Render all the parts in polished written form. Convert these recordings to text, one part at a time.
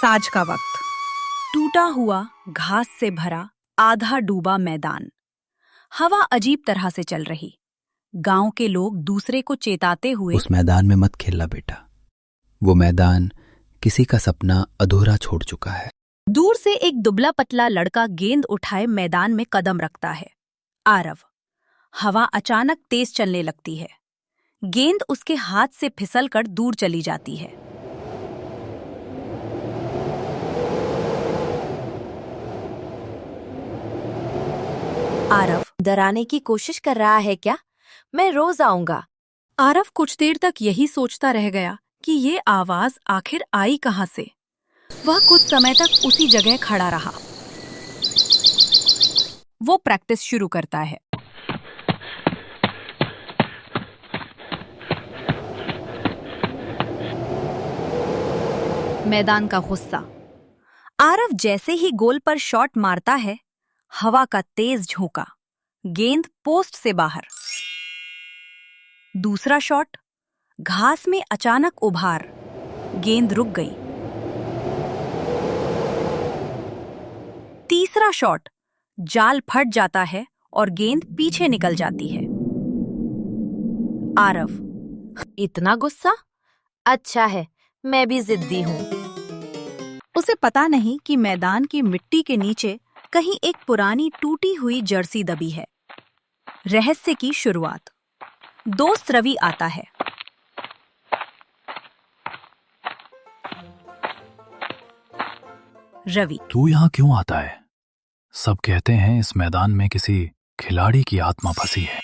साँझ का वक्त, टूटा हुआ, घास से भरा, आधा डूबा मैदान। हवा अजीब तरह से चल रही। गांव के लोग दूसरे को चेताते हुए, उस मैदान में मत खेलना बेटा। वो मैदान किसी का सपना अधूरा छोड़ चुका है। दूर से एक दुबला पतला लड़का गेंद उठाए मैदान में कदम रखता है। आरव। हवा अचानक तेज चलने लगती है। गेंद उसके हाथ से फिसलकर दूर चली जाती है। आरव डराने की कोशिश कर रहा है क्या? मैं रोज आऊंगा। आरव कुछ देर तक यही सोचता रह गया कि ये आवाज आखिर आई कहां से। वह कुछ समय तक उसी जगह खड़ा रहा। वो प्रैक्टिस शुरू करता है। मैदान का गुस्सा। आरव जैसे ही गोल पर शॉट मारता है, हवा का तेज झोंका, गेंद पोस्ट से बाहर। दूसरा शॉट, घास में अचानक उभार, गेंद रुक गई। तीसरा शॉट, जाल फट जाता है और गेंद पीछे निकल जाती है। आरव। इतना गुस्सा? अच्छा है, मैं भी जिद्दी हूँ। उसे पता नहीं कि मैदान की मिट्टी के नीचे कहीं एक पुरानी टूटी हुई जर्सी दबी है। रहस्य की शुरुआत। दोस्त रवि आता है। रवि। तू यहाँ क्यों आता है? सब कहते हैं इस मैदान में किसी खिलाड़ी की आत्मा फंसी है।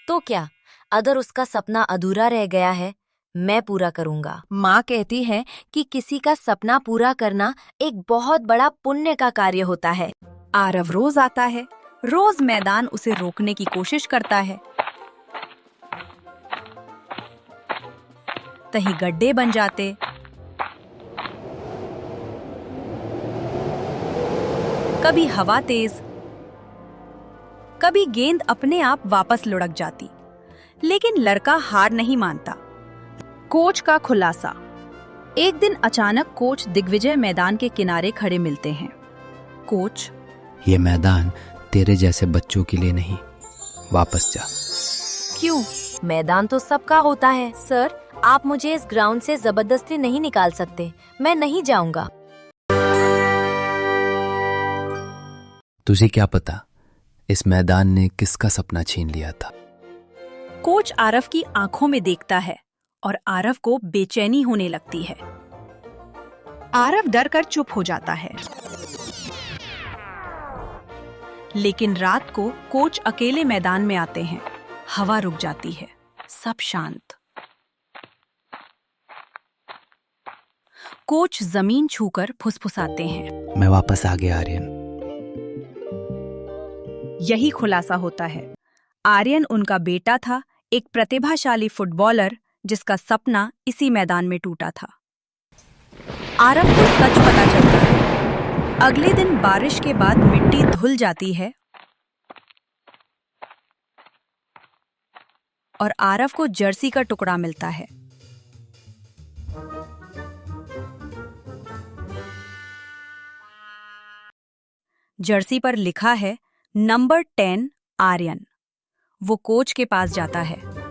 तो क्या, अगर उसका सपना अधूरा रह गया है, मैं पूरा करूंगा। माँ कहती है कि किसी का सपना पूरा करना एक बहुत बड़ा पुण्य का कार्य होता है। आरव रोज आता है। रोज मैदान उसे रोकने की कोशिश करता है। कहीं गड्ढे बन जाते, कभी हवा तेज, कभी गेंद अपने आप वापस लुढ़क जाती। लेकिन लड़का हार नहीं मानता। कोच का खुलासा। एक दिन अचानक कोच दिग्विजय मैदान के किनारे खड़े मिलते हैं। कोच। ये मैदान तेरे जैसे बच्चों के लिए नहीं, वापस जा। क्यों? मैदान तो सबका होता है सर। आप मुझे इस ग्राउंड से जबरदस्ती नहीं निकाल सकते। मैं नहीं जाऊंगा। तुझे क्या पता इस मैदान ने किसका सपना छीन लिया था। कोच आरव की आंखों में देखता है और आरव को बेचैनी होने लगती है। आरव डर कर चुप हो जाता है। लेकिन रात को कोच अकेले मैदान में आते हैं। हवा रुक जाती है, सब शांत। कोच जमीन छूकर फुसफुसाते हैं। मैं वापस आ गया आर्यन। यही खुलासा होता है। आर्यन उनका बेटा था, एक प्रतिभाशाली फुटबॉलर जिसका सपना इसी मैदान में टूटा था। आरव को सच पता चलता है। अगले दिन बारिश के बाद मिट्टी धुल जाती है और आरव को जर्सी का टुकड़ा मिलता है। जर्सी पर लिखा है नंबर 10 आर्यन। वो कोच के पास जाता है।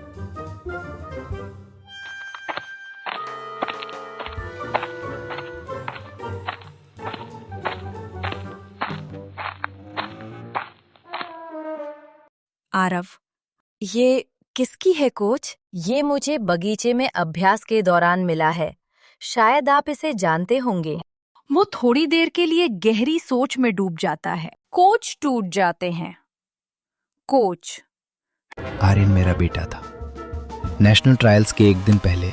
आरव। ये किसकी है कोच? ये मुझे बगीचे में अभ्यास के दौरान मिला है। शायद आप इसे जानते होंगे। वो थोड़ी देर के लिए गहरी सोच में डूब जाता है। कोच टूट जाते हैं। कोच। आर्यन मेरा बेटा था। नेशनल ट्रायल्स के एक दिन पहले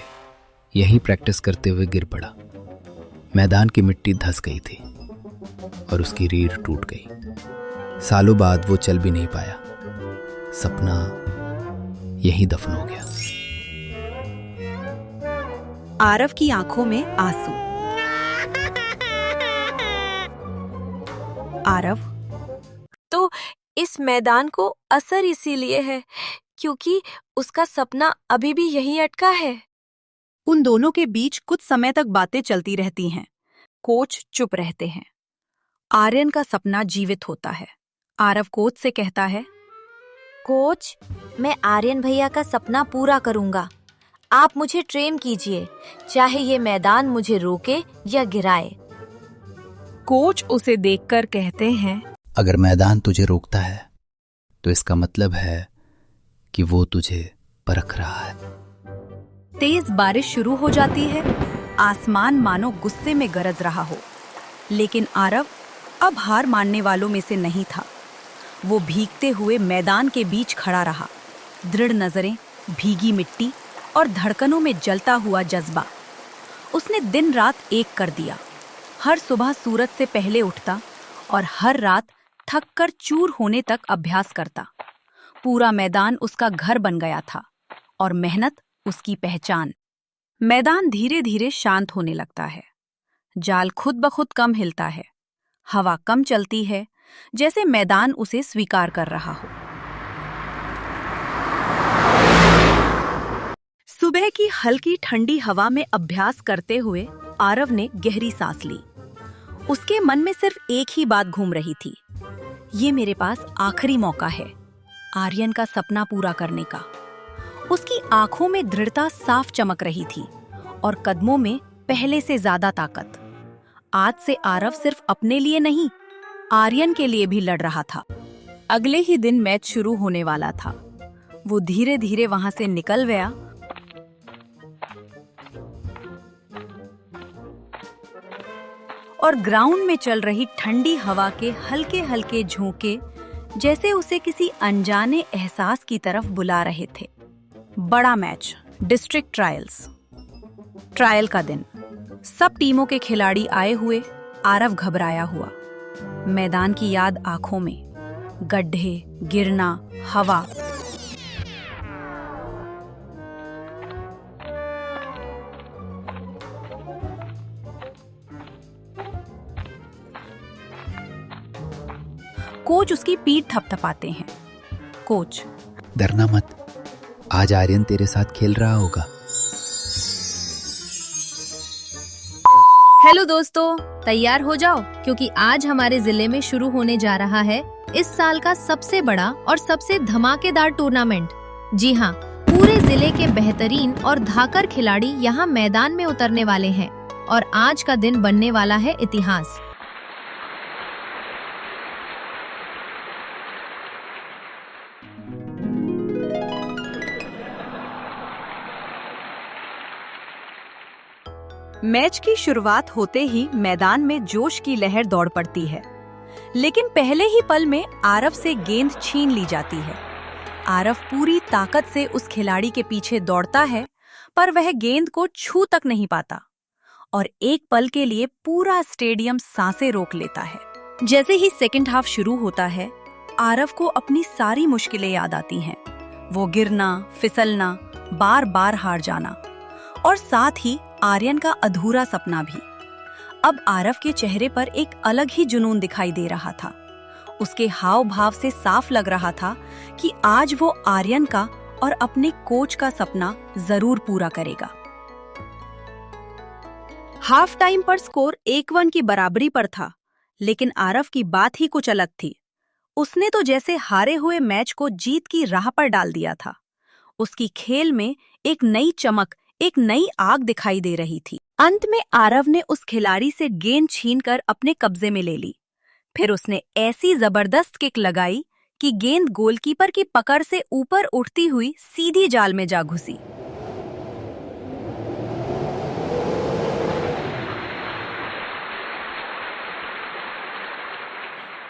यही प्रैक्टिस करते हुए गिर पड़ा। मैदान की मिट्टी धंस गई थी और उसकी रीढ़ टूट गई। सालों बाद वो चल भी नहीं पाया। सपना यही दफन हो गया। आरव की आंखों में आंसू। आरव। तो इस मैदान को असर इसीलिए है क्योंकि उसका सपना अभी भी यहीं अटका है। उन दोनों के बीच कुछ समय तक बातें चलती रहती हैं। कोच चुप रहते हैं। आर्यन का सपना जीवित होता है। आरव कोच से कहता है, कोच, मैं आर्यन भैया का सपना पूरा करूंगा। आप मुझे ट्रेन कीजिए, चाहे ये मैदान मुझे रोके या गिराए। कोच उसे देखकर कहते हैं, अगर मैदान तुझे रोकता है तो इसका मतलब है कि वो तुझे परख रहा है। तेज बारिश शुरू हो जाती है। आसमान मानो गुस्से में गरज रहा हो। लेकिन आरव अब हार मानने वालों में से नहीं था। वो भीगते हुए मैदान के बीच खड़ा रहा। दृढ़ नजरें, भीगी मिट्टी और धड़कनों में जलता हुआ जज्बा। उसने दिन रात एक कर दिया। हर सुबह सूरज से पहले उठता और हर रात थककर चूर होने तक अभ्यास करता। पूरा मैदान उसका घर बन गया था और मेहनत उसकी पहचान। मैदान धीरे धीरे शांत होने लगता है। जाल खुद ब खुद कम हिलता है। हवा कम चलती है, जैसे मैदान उसे स्वीकार कर रहा हो। सुबह की हल्की ठंडी हवा में अभ्यास करते हुए आरव ने गहरी सांस ली। उसके मन में सिर्फ एक ही बात घूम रही थी, ये मेरे पास आखिरी मौका है आर्यन का सपना पूरा करने का। उसकी आंखों में दृढ़ता साफ चमक रही थी और कदमों में पहले से ज्यादा ताकत। आज से आरव सिर्फ अपने लिए नहीं, आर्यन के लिए भी लड़ रहा था। अगले ही दिन मैच शुरू होने वाला था। वो धीरे धीरे वहां से निकल गया और ग्राउंड में चल रही ठंडी हवा के हल्के हल्के झोंके जैसे उसे किसी अनजाने एहसास की तरफ बुला रहे थे। बड़ा मैच, डिस्ट्रिक्ट ट्रायल्स। ट्रायल का दिन। सब टीमों के खिलाड़ी आए हुए। आरव घबराया हुआ। मैदान की याद आंखों में। गड्ढे, गिरना, हवा। कोच उसकी पीठ थपथपाते हैं। कोच, डरना मत, आज आर्यन तेरे साथ खेल रहा होगा। हेलो दोस्तों, तैयार हो जाओ क्योंकि आज हमारे जिले में शुरू होने जा रहा है इस साल का सबसे बड़ा और सबसे धमाकेदार टूर्नामेंट। जी हाँ, पूरे जिले के बेहतरीन और धाकर खिलाड़ी यहाँ मैदान में उतरने वाले हैं और आज का दिन बनने वाला है इतिहास। मैच की शुरुआत होते ही मैदान में जोश की लहर दौड़ पड़ती है। लेकिन पहले ही पल में आरव से गेंद छीन ली जाती है। आरव पूरी ताकत से उस खिलाड़ी के पीछे दौड़ता है, पर वह गेंद को छू तक नहीं पाता और एक पल के लिए पूरा स्टेडियम सांसें रोक लेता है। जैसे ही सेकंड हाफ शुरू होता है, आरव को अपनी सारी मुश्किलें याद आती हैं। वो गिरना, फिसलना, बार बार हार जाना और साथ ही आर्यन का अधूरा सपना भी। अब आरव के चेहरे पर एक अलग ही जुनून दिखाई दे रहा था। उसके हाव भाव से साफ लग रहा था कि आज वो आर्यन का और अपने कोच का सपना जरूर पूरा करेगा। हाफ टाइम पर स्कोर 1-1 की बराबरी पर था, लेकिन आरव की बात ही कुछ अलग थी। उसने तो जैसे हारे हुए मैच को जीत की राह पर डाल दिया था। उसकी खेल में एक नई चमक, एक नई आग दिखाई दे रही थी। अंत में आरव ने उस खिलाड़ी से गेंद छीनकर अपने कब्जे में ले ली। फिर उसने ऐसी जबरदस्त किक लगाई कि गेंद गोलकीपर की पकड़ से ऊपर उठती हुई सीधी जाल में जा घुसी।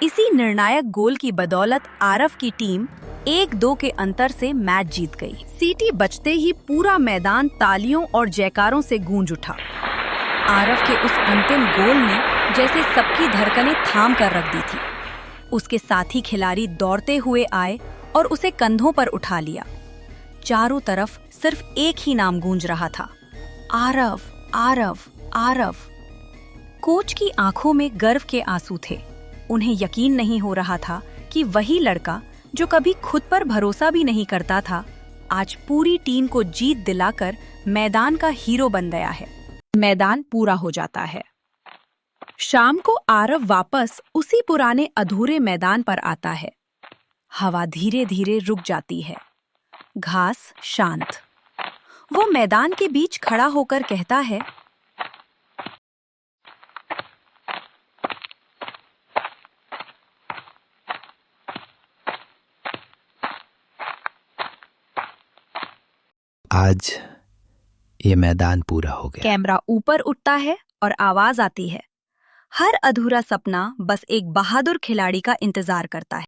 इसी निर्णायक गोल की बदौलत आरव की टीम 1-2 के अंतर से मैच जीत गई। सीटी बजते ही पूरा मैदान तालियों और जयकारों से गूंज उठा। आरव के उस अंतिम गोल ने जैसे सबकी धड़कनें थाम कर रख दी थी। उसके साथी खिलाड़ी दौड़ते हुए आए और उसे कंधों पर उठा लिया। चारों तरफ सिर्फ एक ही नाम गूंज रहा था, आरव, आरव, आरव। कोच की आंखों में गर्व के आंसू थे। उन्हें यकीन नहीं हो रहा था कि वही लड़का जो कभी खुद पर भरोसा भी नहीं करता था, आज पूरी टीम को जीत दिलाकर मैदान का हीरो बन गया है। मैदान पूरा हो जाता है। शाम को आरव वापस उसी पुराने अधूरे मैदान पर आता है। हवा धीरे धीरे रुक जाती है, घास शांत। वो मैदान के बीच खड़ा होकर कहता है, आज ये मैदान पूरा हो गया। कैमरा ऊपर उठता है और आवाज आती है, हर अधूरा सपना बस एक बहादुर खिलाड़ी का इंतजार करता है।